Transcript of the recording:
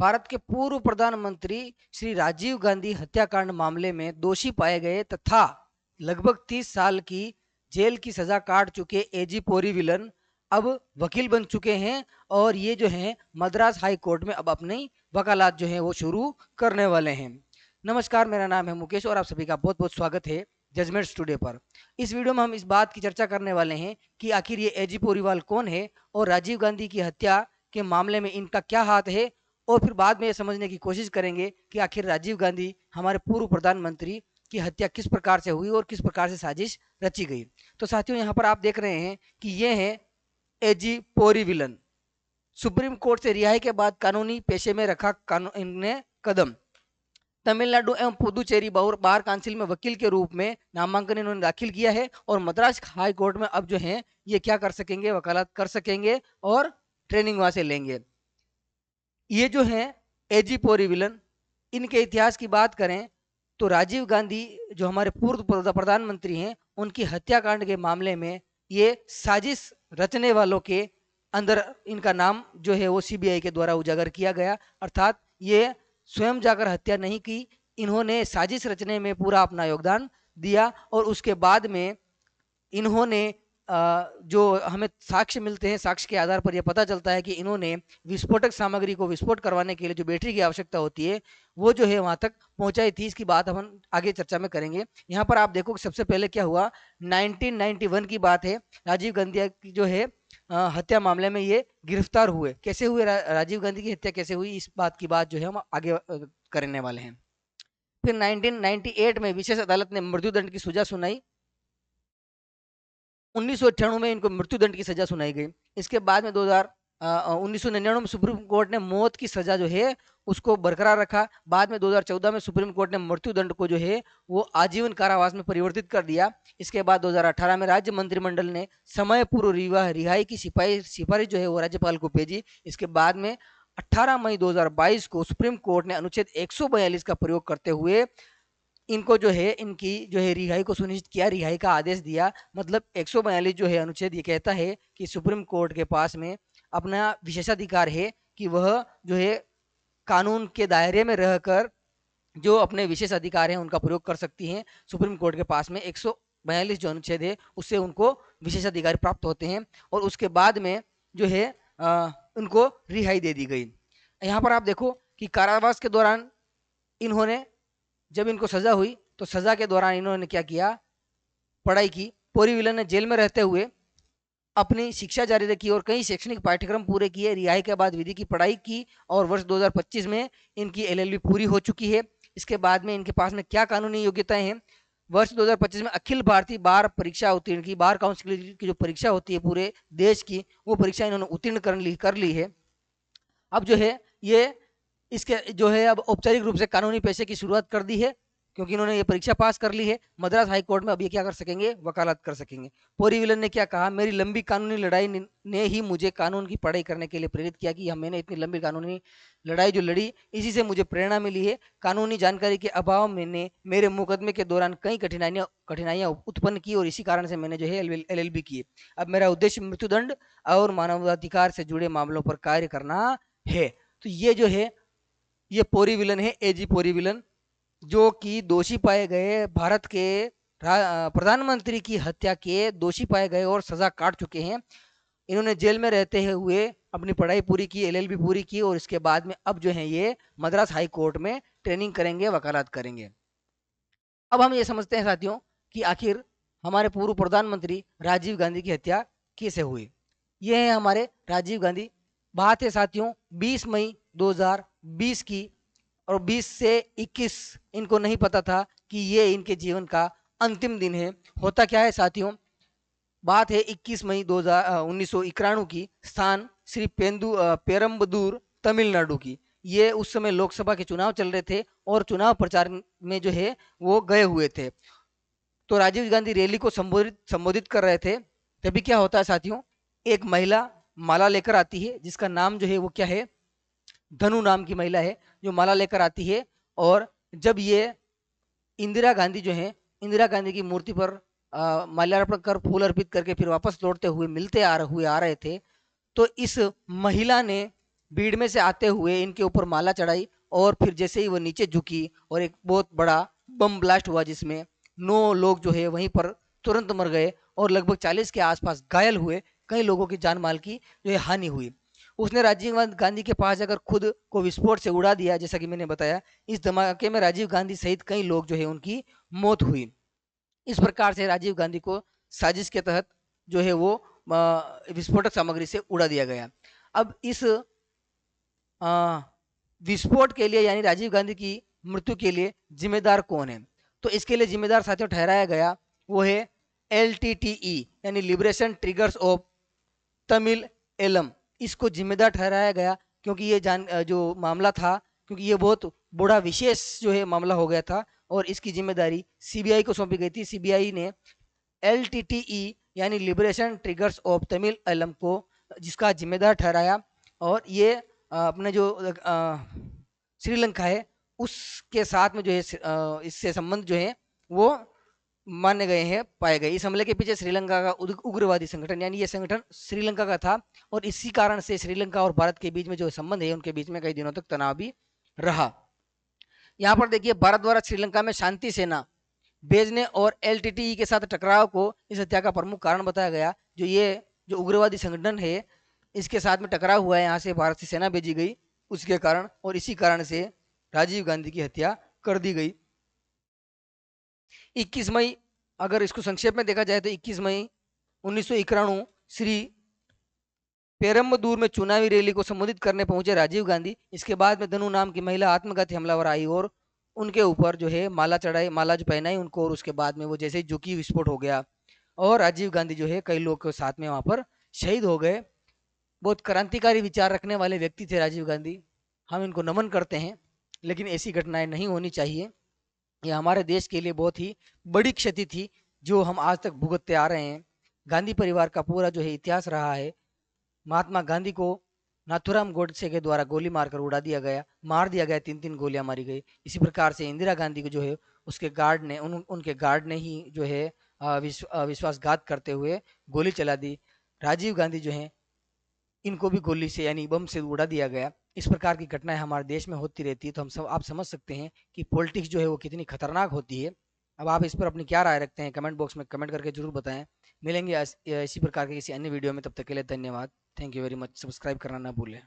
भारत के पूर्व प्रधानमंत्री श्री राजीव गांधी हत्याकांड मामले में दोषी पाए गए तथा लगभग 30 साल की जेल की सजा काट चुके एजी पोरीविलन अब वकील बन चुके हैं और ये जो है मद्रास हाई कोर्ट में अब अपनी वकालत जो है वो शुरू करने वाले हैं। नमस्कार, मेरा नाम है मुकेश और आप सभी का बहुत बहुत स्वागत है जजमेंट्स टुडे पर। इस वीडियो में हम इस बात की चर्चा करने वाले हैं कि आखिर ये एजी पोरीवाल कौन है और राजीव गांधी की हत्या के मामले में इनका क्या हाथ है, और फिर बाद में ये समझने की कोशिश करेंगे कि आखिर राजीव गांधी हमारे पूर्व प्रधानमंत्री की हत्या किस प्रकार से हुई और किस प्रकार से साजिश रची गई। तो साथियों, यहाँ पर आप देख रहे हैं कि ये है एजी पोरीविलन। सुप्रीम कोर्ट से रिहाई के बाद कानूनी पेशे में रखा इनने कदम। तमिलनाडु एवं पुदुचेरी बार काउंसिल में वकील के रूप में नामांकन इन्होंने दाखिल किया है और मद्रास हाई कोर्ट में अब जो है ये क्या कर सकेंगे, वकालत कर सकेंगे और ट्रेनिंग वहां से लेंगे। ये जो है एजी पोरीविलन, इनके इतिहास की बात करें तो राजीव गांधी जो हमारे पूर्व प्रधानमंत्री हैं उनकी हत्याकांड के मामले में ये साजिश रचने वालों के अंदर इनका नाम जो है वो सीबीआई के द्वारा उजागर किया गया। अर्थात ये स्वयं जाकर हत्या नहीं की, इन्होंने साजिश रचने में पूरा अपना योगदान दिया और उसके बाद में इन्होंने जो हमें साक्ष्य मिलते हैं, साक्ष्य के आधार पर यह पता चलता है कि इन्होंने विस्फोटक सामग्री को विस्फोट करवाने के लिए जो बैटरी की आवश्यकता होती है वो जो है वहां तक पहुंचाई थी। इसकी बात हम आगे चर्चा में करेंगे। यहाँ पर आप देखो कि सबसे पहले क्या हुआ, 1991 की बात है। राजीव गांधी की जो है हत्या मामले में ये गिरफ्तार हुए। कैसे हुए राजीव गांधी की हत्या कैसे हुई, इस बात की बात जो है हम आगे करने वाले हैं। फिर 1998 में विशेष अदालत ने मृत्युदंड की सजा सुनाई। 1998 में इनको मृत्युदंड की सजा सुनाई गई। इसके बाद में 1999 में सुप्रीम कोर्ट ने मौत की सजा जो है उसको बरकरार रखा। बाद में 2014 में सुप्रीम कोर्ट ने मृत्युदंड को जो है वो आजीवन कारावास में परिवर्तित कर दिया। इसके बाद 2018 में राज्य मंत्रिमंडल ने समय पूर्व रिहाई की सिफारिश जो है वो राज्यपाल को भेजी। इसके बाद में 18 मई 2022 को सुप्रीम कोर्ट ने अनुच्छेद 142 का प्रयोग करते हुए इनको जो है इनकी जो है रिहाई को सुनिश्चित किया, रिहाई का आदेश दिया। मतलब 142 जो है अनुच्छेद ये कहता है कि सुप्रीम कोर्ट के पास में अपना विशेषाधिकार है कि वह जो है कानून के दायरे में रहकर जो अपने विशेष अधिकार हैं उनका प्रयोग कर सकती हैं। सुप्रीम कोर्ट के पास में 142 जो अनुच्छेद है उससे उनको विशेषाधिकार प्राप्त होते हैं और उसके बाद में जो है उनको रिहाई दे दी गई। यहाँ पर आप देखो कि कारावास के दौरान इन्होंने, जब इनको सजा हुई तो सजा के दौरान इन्होंने क्या किया, पढ़ाई की। पोरीविलन ने जेल में रहते हुए अपनी शिक्षा जारी रखी और कई शैक्षणिक पाठ्यक्रम पूरे किए। रिहाई के बाद विधि की पढ़ाई की और वर्ष 2025 में इनकी एलएलबी पूरी हो चुकी है। इसके बाद में इनके पास में क्या कानूनी योग्यताएं हैं, वर्ष 2025 में अखिल भारतीय बार परीक्षा उत्तीर्ण की, बार काउंसिल की जो परीक्षा होती है पूरे देश की, वो परीक्षा इन्होंने उत्तीर्ण कर ली है। अब जो है ये इसके जो है अब औपचारिक रूप से कानूनी पेशे की शुरुआत कर दी है क्योंकि इन्होंने ये परीक्षा पास कर ली है। मद्रास हाई कोर्ट में अब ये क्या कर सकेंगे, वकालत कर सकेंगे। पोरीविलन ने क्या कहा, मेरी लंबी कानूनी लड़ाई ने ही मुझे कानून की पढ़ाई करने के लिए प्रेरित किया कि मैंने इतनी लंबी कानूनी लड़ाई जो लड़ी इसी से मुझे प्रेरणा मिली है। कानूनी जानकारी के अभाव मैंने मेरे मुकदमे के दौरान कई कठिनाइयां उत्पन्न की और इसी कारण से मैंने जो है एलएलबी की। अब मेरा उद्देश्य मृत्युदंड और मानवाधिकार से जुड़े मामलों पर कार्य करना है। तो ये जो है ये पोरीविलन है, एजी पोरीविलन, जो कि दोषी पाए गए, भारत के प्रधानमंत्री की हत्या के दोषी पाए गए और सजा काट चुके हैं। इन्होंने जेल में रहते हुए अपनी पढ़ाई पूरी की, एलएलबी पूरी की और इसके बाद में अब जो है ये मद्रास हाई कोर्ट में ट्रेनिंग करेंगे, वकालत करेंगे। अब हम ये समझते हैं साथियों कि आखिर हमारे पूर्व प्रधानमंत्री राजीव गांधी की हत्या कैसे हुई। ये है हमारे राजीव गांधी। बात है साथियों 20 मई 2020 की और 20 से 21 इनको नहीं पता था कि ये इनके जीवन का अंतिम दिन है। होता क्या है साथियों, बात है 21 मई 1991 की, स्थान श्री पेरम्बदूर तमिलनाडु की। ये उस समय लोकसभा के चुनाव चल रहे थे और चुनाव प्रचार में जो है वो गए हुए थे। तो राजीव गांधी रैली को संबोधित कर रहे थे। तभी क्या होता है साथियों, एक महिला माला लेकर आती है जिसका नाम जो है वो क्या है, धनु नाम की महिला है जो माला लेकर आती है। और जब ये इंदिरा गांधी जो है, इंदिरा गांधी की मूर्ति पर माल्यार्पण कर फूल अर्पित करके फिर वापस लौटते हुए मिलते आ रहे थे, तो इस महिला ने भीड़ में से आते हुए इनके ऊपर माला चढ़ाई और फिर जैसे ही वो नीचे झुकी और एक बहुत बड़ा बम ब्लास्ट हुआ जिसमें 9 लोग जो है वहीं पर तुरंत मर गए और लगभग 40 के आसपास घायल हुए, कई लोगों की जान माल की जो है हानि हुई। उसने राजीव गांधी के पास जाकर खुद को विस्फोट से उड़ा दिया, जैसा कि मैंने बताया। इस धमाके में राजीव गांधी सहित कई लोग जो है उनकी मौत हुई। इस प्रकार से राजीव गांधी को साजिश के तहत जो है वो विस्फोटक सामग्री से उड़ा दिया गया। अब इस विस्फोट के लिए यानी राजीव गांधी की मृत्यु के लिए जिम्मेदार कौन है? तो इसके लिए जिम्मेदार साथियों ठहराया गया वो है LTTE यानी liberation tigers of Tamil Eelam. इसको जिम्मेदार ठहराया गया क्योंकि ये जो मामला था, क्योंकि ये बहुत बड़ा विशेष जो है मामला हो गया था और इसकी जिम्मेदारी सीबीआई को सौंपी गई थी। सीबीआई ने LTTE यानी liberation tigers of Tamil Eelam को जिसका जिम्मेदार ठहराया और ये अपने जो श्रीलंका है उसके साथ में जो है इससे संबंध जो है वो माने गए हैं, पाए गए। इस हमले के पीछे श्रीलंका का उग्रवादी संगठन यानी ये संगठन श्रीलंका का था और इसी कारण से श्रीलंका और भारत के बीच में जो संबंध है उनके बीच में कई दिनों तक तनाव भी रहा। यहाँ पर देखिए, भारत द्वारा श्रीलंका में शांति सेना भेजने और LTTE के साथ टकराव को इस हत्या का प्रमुख कारण बताया गया। जो उग्रवादी संगठन है इसके साथ में टकराव हुआ है, यहाँ से भारत से सेना भेजी गई उसके कारण, और इसी कारण से राजीव गांधी की हत्या कर दी गई। 21 मई, अगर इसको संक्षेप में देखा जाए तो 21 मई 1991 श्री पेरम्बदूर में चुनावी रैली को संबोधित करने पहुंचे राजीव गांधी। इसके बाद में धनु नाम की महिला आत्मघाती हमलावर आई और उनके ऊपर जो है माला चढ़ाई, माला जो पहनाई उनको, और उसके बाद में वो जैसे ही झुकी विस्फोट हो गया और राजीव गांधी जो है कई लोग के साथ में वहां पर शहीद हो गए। बहुत क्रांतिकारी विचार रखने वाले व्यक्ति थे राजीव गांधी, हम इनको नमन करते हैं। लेकिन ऐसी घटनाएं नहीं होनी चाहिए। ये हमारे देश के लिए बहुत ही बड़ी क्षति थी जो हम आज तक भुगतते आ रहे हैं। गांधी परिवार का पूरा जो है इतिहास रहा है। महात्मा गांधी को नाथुराम गोडसे के द्वारा गोली मारकर उड़ा दिया गया, मार दिया गया, 3-3 गोलियां मारी गई। इसी प्रकार से इंदिरा गांधी को जो है उसके गार्ड ने उनके गार्ड ने ही जो है विश्वासघात करते हुए गोली चला दी। राजीव गांधी जो है इनको भी गोली से यानी बम से उड़ा दिया गया। इस प्रकार की घटनाएं हमारे देश में होती रहती है, तो आप समझ सकते हैं कि पॉलिटिक्स जो है वो कितनी खतरनाक होती है। अब आप इस पर अपनी क्या राय रखते हैं कमेंट बॉक्स में कमेंट करके जरूर बताएं। मिलेंगे इसी प्रकार के किसी अन्य वीडियो में, तब तक के लिए धन्यवाद। Thank you very much. Subscribe करना ना भूलें।